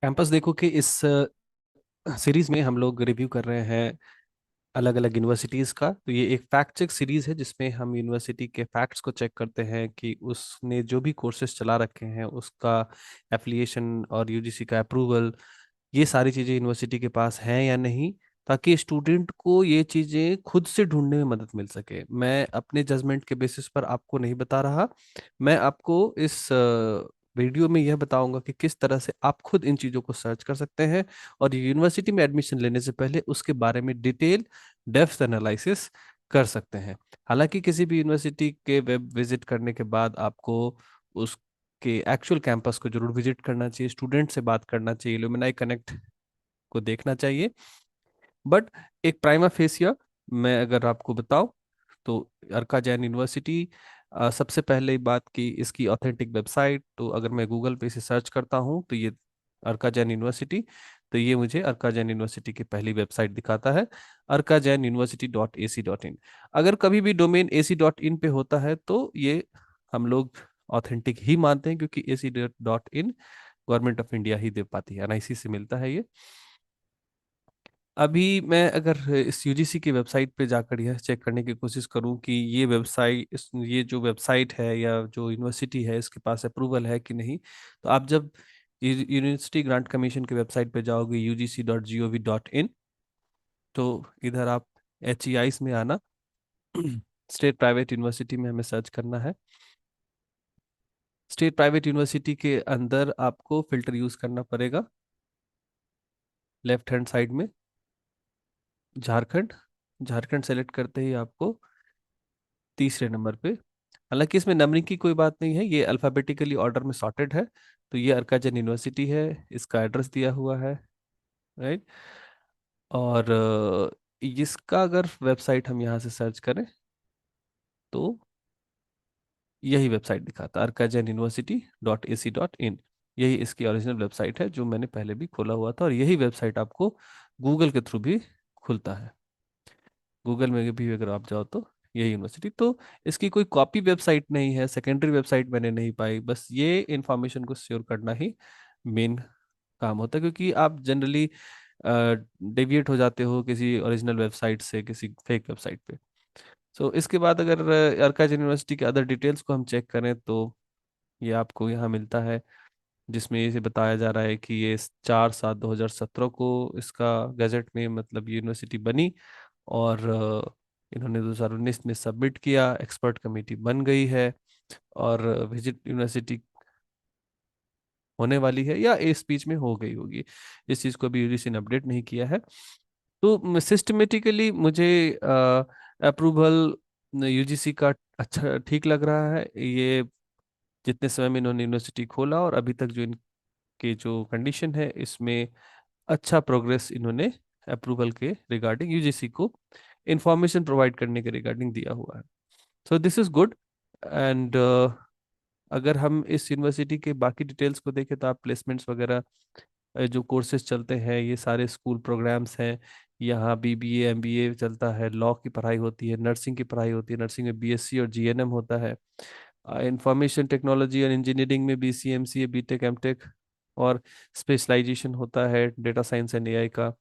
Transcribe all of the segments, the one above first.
Campus देखो कि इस सीरीज में हम लोग रिव्यू कर रहे हैं अलग अलग यूनिवर्सिटीज़ का। तो ये एक फैक्ट चेक सीरीज है जिसमें हम यूनिवर्सिटी के फैक्ट्स को चेक करते हैं कि उसने जो भी कोर्सेज चला रखे हैं उसका एफिलिएशन और यूजीसी का अप्रूवल, ये सारी चीज़ें यूनिवर्सिटी के पास हैं या नहीं, ताकि स्टूडेंट को ये चीज़ें खुद से ढूंढने में मदद मिल सके। मैं अपने जजमेंट के बेसिस पर आपको नहीं बता रहा। मैं आपको इस वीडियो में यह बताऊंगा कि किस तरह से आप खुद इन चीज़ों को सर्च कर सकते हैं और यूनिवर्सिटी में एडमिशन लेने से पहले उसके बारे में डिटेल डेप्थ एनालिसिस कर सकते हैं। हालांकि किसी भी यूनिवर्सिटी के वेब विजिट करने के बाद आपको उसके एक्चुअल कैंपस को जरूर विजिट करना चाहिए, स्टूडेंट से बात करना चाहिए, इल्यूमिनाई कनेक्ट को देखना चाहिए। बट एक प्राइमा फेसिया मैं अगर आपको बताऊं तो अर्का जैन यूनिवर्सिटी, सबसे पहले बात की इसकी ऑथेंटिक वेबसाइट, तो अगर मैं गूगल पे इसे सर्च करता हूं तो ये अर्का जैन यूनिवर्सिटी, तो ये मुझे अर्का जैन यूनिवर्सिटी की पहली वेबसाइट दिखाता है, अर्का जैन यूनिवर्सिटी .ac.in। अगर कभी भी डोमेन ac.in पे होता है तो ये हम लोग ऑथेंटिक ही मानते हैं, क्योंकि ac.in गवर्नमेंट ऑफ इंडिया ही दे पाती है, एनआईसी से मिलता है ये। अभी मैं अगर इस यूजीसी की वेबसाइट पे जाकर यह चेक करने की कोशिश करूं कि ये वेबसाइट, ये जो वेबसाइट है या जो यूनिवर्सिटी है इसके पास अप्रूवल है कि नहीं, तो आप जब यूनिवर्सिटी ग्रांट कमीशन की वेबसाइट पे जाओगे ugc.gov.in, तो इधर आप HEIs में आना, स्टेट प्राइवेट यूनिवर्सिटी में हमें सर्च करना है। स्टेट प्राइवेट यूनिवर्सिटी के अंदर आपको फिल्टर यूज करना पड़ेगा, लेफ्ट हैंड साइड में झारखंड। झारखंड सेलेक्ट करते ही आपको तीसरे नंबर पे, हालांकि इसमें नंबरिंग की कोई बात नहीं है, ये अल्फाबेटिकली ऑर्डर में सॉर्टेड है। तो ये अर्काजन यूनिवर्सिटी है, इसका एड्रेस दिया हुआ है, राइट। और इसका अगर वेबसाइट हम यहाँ से सर्च करें तो यही वेबसाइट दिखाता है, arkajanuniversity.ac.in। यही इसकी ओरिजिनल वेबसाइट है जो मैंने पहले भी खोला हुआ था, और यही वेबसाइट आपको गूगल के थ्रू भी खुलता है। गूगल में भी अगर आप जाओ तो यही यूनिवर्सिटी, तो इसकी कोई कॉपी वेबसाइट नहीं है, सेकेंडरी वेबसाइट मैंने नहीं पाई। बस ये इंफॉर्मेशन को श्योर करना ही मेन काम होता है, क्योंकि आप जनरली डेविएट हो जाते हो किसी ओरिजिनल वेबसाइट से किसी फेक वेबसाइट पे। सो इसके बाद अगर अर्काज यूनिवर्सिटी के अदर डिटेल्स को हम चेक करें तो ये आपको यहाँ मिलता है, जिसमें ये बताया जा रहा है कि ये 4/7/2017 को इसका गजट में मतलब यूनिवर्सिटी बनी, और इन्होंने 2019 में सबमिट किया, एक्सपर्ट कमेटी बन गई है, और विजिट यूनिवर्सिटी होने वाली है या इस बीच में हो गई होगी। इस चीज़ को अभी यूजीसी ने अपडेट नहीं किया है। तो सिस्टमेटिकली मुझे अप्रूवल यूजीसी का अच्छा ठीक लग रहा है। ये जितने समय में इन्होंने यूनिवर्सिटी खोला और अभी तक जो इनके जो कंडीशन है, इसमें अच्छा प्रोग्रेस इन्होंने अप्रूवल के रिगार्डिंग यूजीसी को इंफॉर्मेशन प्रोवाइड करने के रिगार्डिंग दिया हुआ है। So this is good. And अगर हम इस यूनिवर्सिटी के बाकी डिटेल्स को देखें तो आप प्लेसमेंट्स वगैरह, जो कोर्सेज चलते हैं ये सारे स्कूल प्रोग्राम्स हैं। यहाँ BBA MBA चलता है, लॉ की पढ़ाई होती है, नर्सिंग की पढ़ाई होती है, नर्सिंग में BSc और GNM होता है, इंफॉर्मेशन टेक्नोलॉजी और इंजीनियरिंग में BCA MCA BTech MTech, और स्पेशलाइजेशन होता है डेटा साइंस एंड AI का।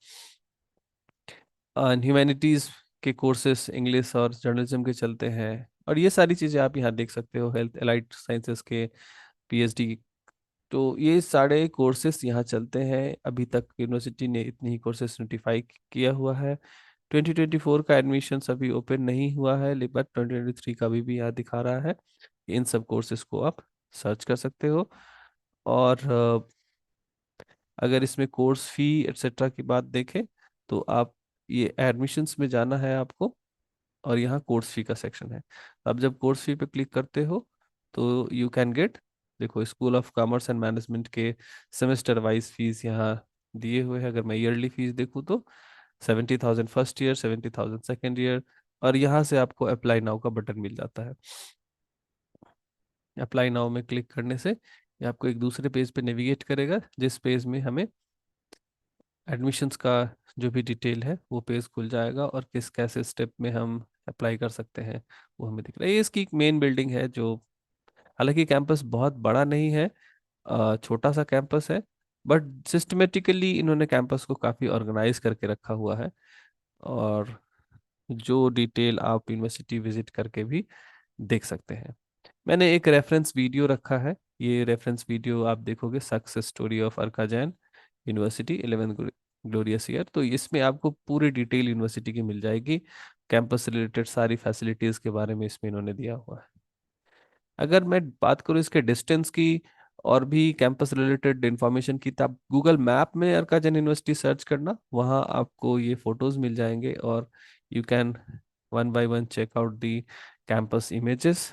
ह्यूमैनिटीज़ के कोर्सेस इंग्लिश और जर्नलिज्म के चलते हैं, और ये सारी चीज़ें आप यहाँ देख सकते हो, हेल्थ एलाइड साइंसेस के PhD। तो ये सारे कोर्सेस यहाँ चलते हैं। अभी तक यूनिवर्सिटी ने इतनी ही कोर्सेस नोटिफाई किया हुआ है। 2024 का एडमिशन अभी ओपन नहीं हुआ है, लेकिन 2023 का भी यहाँ दिखा रहा है। इन सब कोर्सेज को आप सर्च कर सकते हो। और अगर इसमें कोर्स फी एटसेट्रा की बात देखें तो आप, ये एडमिशन्स में जाना है आपको, और यहाँ कोर्स फी का सेक्शन है। आप जब कोर्स फी पे क्लिक करते हो तो यू कैन गेट, देखो school of commerce and management के सेमेस्टर वाइज फीस यहाँ दिए हुए हैं। अगर मैं ईयरली फीस देखूँ तो 70,000 फर्स्ट ईयर, 70,000 सेकेंड ईयर, और यहाँ से आपको अप्लाई नाउ का बटन मिल जाता है। अप्लाई नाउ में क्लिक करने से ये आपको एक दूसरे पेज पे नेविगेट करेगा, जिस पेज में हमें एडमिशन्स का जो भी डिटेल है वो पेज खुल जाएगा, और किस कैसे स्टेप में हम अप्लाई कर सकते हैं वो हमें दिख रहा है। ये इसकी एक मेन बिल्डिंग है, जो हालांकि कैंपस बहुत बड़ा नहीं है, छोटा सा कैंपस है। बट सिस्टमेटिकली इन्होंने कैंपस को काफ़ी ऑर्गेनाइज करके रखा हुआ है। और जो डिटेल आप यूनिवर्सिटी विजिट करके भी देख सकते हैं। मैंने एक रेफरेंस वीडियो रखा है। ये रेफरेंस वीडियो आप देखोगे, success story of Arka Jain university 11 glorious year. तो इसमें आपको पूरी डिटेल यूनिवर्सिटी की मिल जाएगी। कैंपस से रिलेटेड सारी फैसिलिटीज़ के बारे में इसमें इन्होंने दिया हुआ है। अगर मैं बात करूँ इसके डिस्टेंस की और भी कैंपस रिलेटेड इंफॉर्मेशन की, तो आप गूगल मैप में अर्काजन यूनिवर्सिटी सर्च करना, वहाँ आपको ये फोटोज मिल जाएंगे और you can one by one check out the campus images.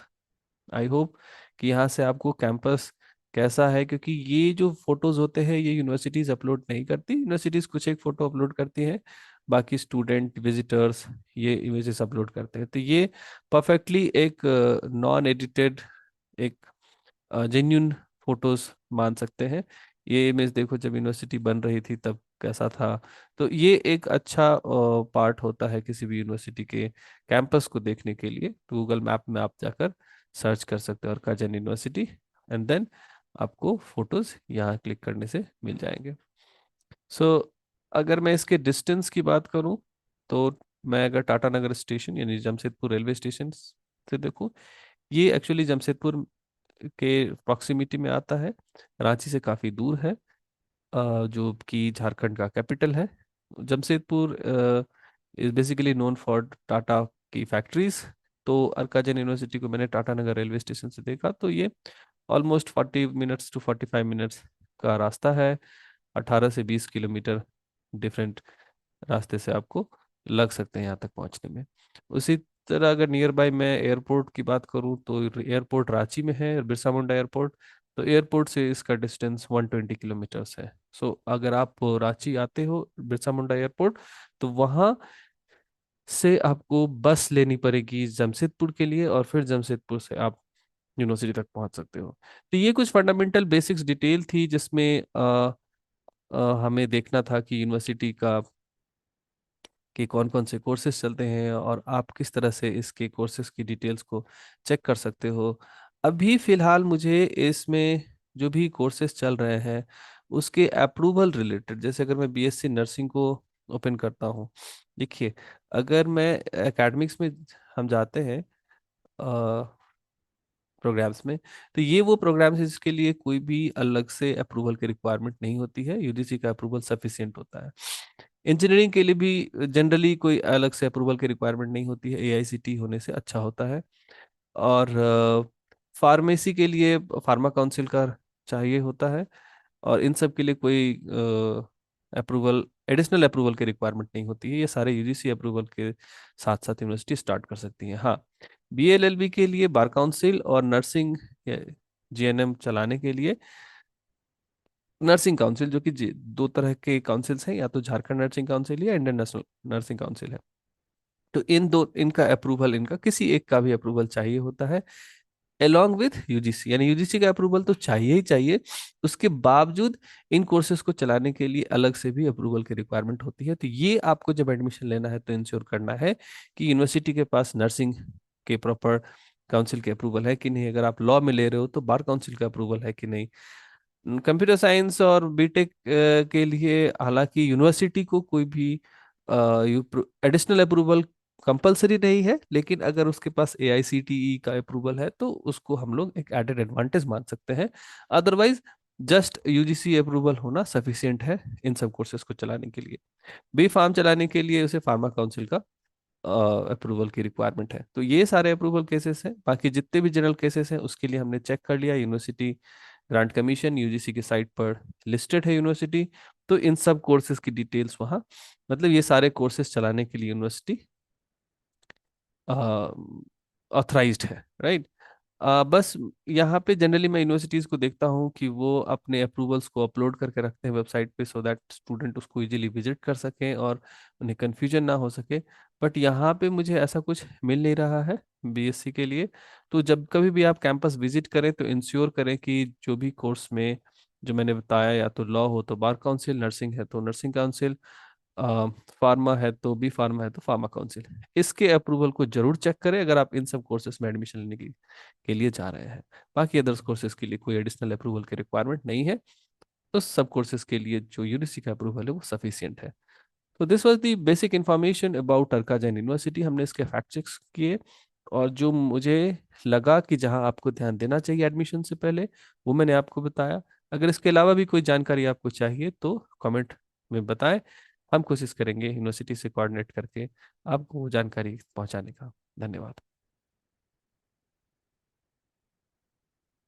I hope कि यहाँ से आपको कैंपस कैसा है, क्योंकि ये जो फोटोज होते हैं ये यूनिवर्सिटीज अपलोड नहीं करती। यूनिवर्सिटीज कुछ एक फोटो अपलोड करती हैं, बाकी स्टूडेंट विजिटर्स ये इमेजेस अपलोड करते हैं। तो ये परफेक्टली एक नॉन एडिटेड, एक जेन्यून फोटोज मान सकते हैं। ये इमेज देखो, जब यूनिवर्सिटी बन रही थी तब कैसा था। तो ये एक अच्छा पार्ट होता है किसी भी यूनिवर्सिटी के कैंपस को देखने के लिए। तो गूगल मैप में आप जाकर सर्च कर सकते हो अर्काजन यूनिवर्सिटी, एंड देन आपको फोटोज यहाँ क्लिक करने से मिल जाएंगे। सो अगर मैं इसके डिस्टेंस की बात करूँ, तो मैं अगर टाटा नगर स्टेशन यानी जमशेदपुर रेलवे स्टेशन से देखूँ, ये एक्चुअली जमशेदपुर के प्रॉक्सिमिटी में आता है, रांची से काफ़ी दूर है, जो कि झारखंड का कैपिटल है। Jamshedpur is basically known for Tata की फैक्ट्रीज। तो अर्काजन यूनिवर्सिटी को मैंने टाटा नगर रेलवे स्टेशन से देखा, तो ये ऑलमोस्ट 40 मिनट्स टू 45 मिनट्स का रास्ता है। 18 से 20 किलोमीटर डिफरेंट रास्ते से आपको लग सकते हैं यहाँ तक पहुँचने में। उसी तरह अगर नियर बाय मैं एयरपोर्ट की बात करूँ, तो एयरपोर्ट रांची में है, बिरसा मुंडा एयरपोर्ट। तो एयरपोर्ट से इसका डिस्टेंस 120 किलोमीटर्स है। सो अगर आप रांची आते हो बिरसा मुंडा एयरपोर्ट, तो वहाँ से आपको बस लेनी पड़ेगी जमशेदपुर के लिए, और फिर जमशेदपुर से आप यूनिवर्सिटी तक पहुंच सकते हो। तो ये कुछ फंडामेंटल बेसिक्स डिटेल थी जिसमें हमें देखना था कि यूनिवर्सिटी का कि कौन कौन से कोर्सेज चलते हैं और आप किस तरह से इसके कोर्सेज की डिटेल्स को चेक कर सकते हो। अभी फिलहाल मुझे इसमें जो भी कोर्सेज चल रहे हैं उसके अप्रूवल रिलेटेड, जैसे अगर मैं बीएससी नर्सिंग को ओपन करता हूँ, देखिए, अगर मैं एकेडमिक्स में हम जाते हैं प्रोग्राम्स में, तो ये वो प्रोग्राम्स हैं जिसके लिए कोई भी अलग से अप्रूवल की रिक्वायरमेंट नहीं होती है, यूजीसी का अप्रूवल सफिशिएंट होता है। इंजीनियरिंग के लिए भी जनरली कोई अलग से अप्रूवल की रिक्वायरमेंट नहीं होती है, एआईसीटी होने से अच्छा होता है। और फार्मेसी के लिए फार्मा काउंसिल का चाहिए होता है। और इन सब के लिए कोई अप्रूवल, एडिशनल अप्रूवल की रिक्वायरमेंट नहीं होती है। ये सारे यूजीसी अप्रूवल के साथ साथ यूनिवर्सिटी स्टार्ट कर सकती है। हाँ, बीएलएलबी के लिए बार काउंसिल और नर्सिंग जीएनएम चलाने के लिए नर्सिंग काउंसिल, जो कि दो तरह के काउंसिल्स हैं, या तो झारखंड नर्सिंग काउंसिल या इंडियन नेशनल नर्सिंग काउंसिल है। तो इन दो, इनका अप्रूवल, इनका किसी एक का भी अप्रूवल चाहिए होता है along विथ यूजीसी, यानी यूजीसी का अप्रूवल तो चाहिए ही चाहिए। उसके बावजूद इन कोर्सेज को चलाने के लिए अलग से भी अप्रूवल की रिक्वायरमेंट होती है। तो ये आपको जब एडमिशन लेना है तो इंश्योर करना है कि यूनिवर्सिटी के पास नर्सिंग के प्रॉपर काउंसिल के अप्रूवल है कि नहीं। अगर आप लॉ में ले रहे हो तो बार काउंसिल का अप्रूवल है कि नहीं। कंप्यूटर साइंस और बीटेक के लिए हालांकि यूनिवर्सिटी को कोई भी एडिशनल अप्रूवल कंपलसरी नहीं है, लेकिन अगर उसके पास एआईसीटीई का अप्रूवल है तो उसको हम लोग एक एडेड एडवांटेज मान सकते हैं। अदरवाइज जस्ट यूजीसी अप्रूवल होना सफिशियंट है इन सब कोर्सेज को चलाने के लिए। बी फार्म चलाने के लिए उसे फार्मा काउंसिल का अप्रूवल की रिक्वायरमेंट है। तो ये सारे अप्रूवल केसेस हैं। बाकी जितने भी जनरल केसेस हैं उसके लिए हमने चेक कर लिया, यूनिवर्सिटी ग्रांट कमीशन यूजीसी की साइट पर लिस्टेड है यूनिवर्सिटी। तो इन सब कोर्सेज की डिटेल्स वहाँ, मतलब ये सारे कोर्सेज चलाने के लिए यूनिवर्सिटी ऑथराइज्ड है, राइट। बस यहाँ पे जनरली मैं यूनिवर्सिटीज़ को देखता हूँ कि वो अपने अप्रूवल्स को अपलोड करके रखते हैं वेबसाइट पे, सो दैट स्टूडेंट उसको इजीली विजिट कर सकें और उन्हें कन्फ्यूजन ना हो सके। बट यहाँ पे मुझे ऐसा कुछ मिल नहीं रहा है बीएससी के लिए। तो जब कभी भी आप कैंपस विजिट करें तो इंश्योर करें कि जो भी कोर्स में जो मैंने बताया, या तो लॉ हो तो बार काउंसिल, नर्सिंग है तो नर्सिंग काउंसिल, फार्मा है तो बी फार्मा है तो फार्मा काउंसिल, इसके अप्रूवल को जरूर चेक करें अगर आप इन सब कोर्सेज में एडमिशन लेने के लिए जा रहे हैं। बाकी अदर्स कोर्सेज के लिए कोई एडिशनल अप्रूवल की रिक्वायरमेंट नहीं है। तो सब कोर्सेज के लिए जो यूनिवर्सिटी का अप्रूवल है वो सफिशियंट है। तो this was the basic information about टरका जैन यूनिवर्सिटी। हमने इसके फैक्ट चेक्स किए, और जो मुझे लगा कि जहां आपको ध्यान देना चाहिए एडमिशन से पहले, वो मैंने आपको बताया। अगर इसके अलावा भी कोई जानकारी आपको चाहिए तो कमेंट में बताएं। हम कोशिश करेंगे यूनिवर्सिटी से कोऑर्डिनेट करके आपको वो जानकारी पहुंचाने का। धन्यवाद।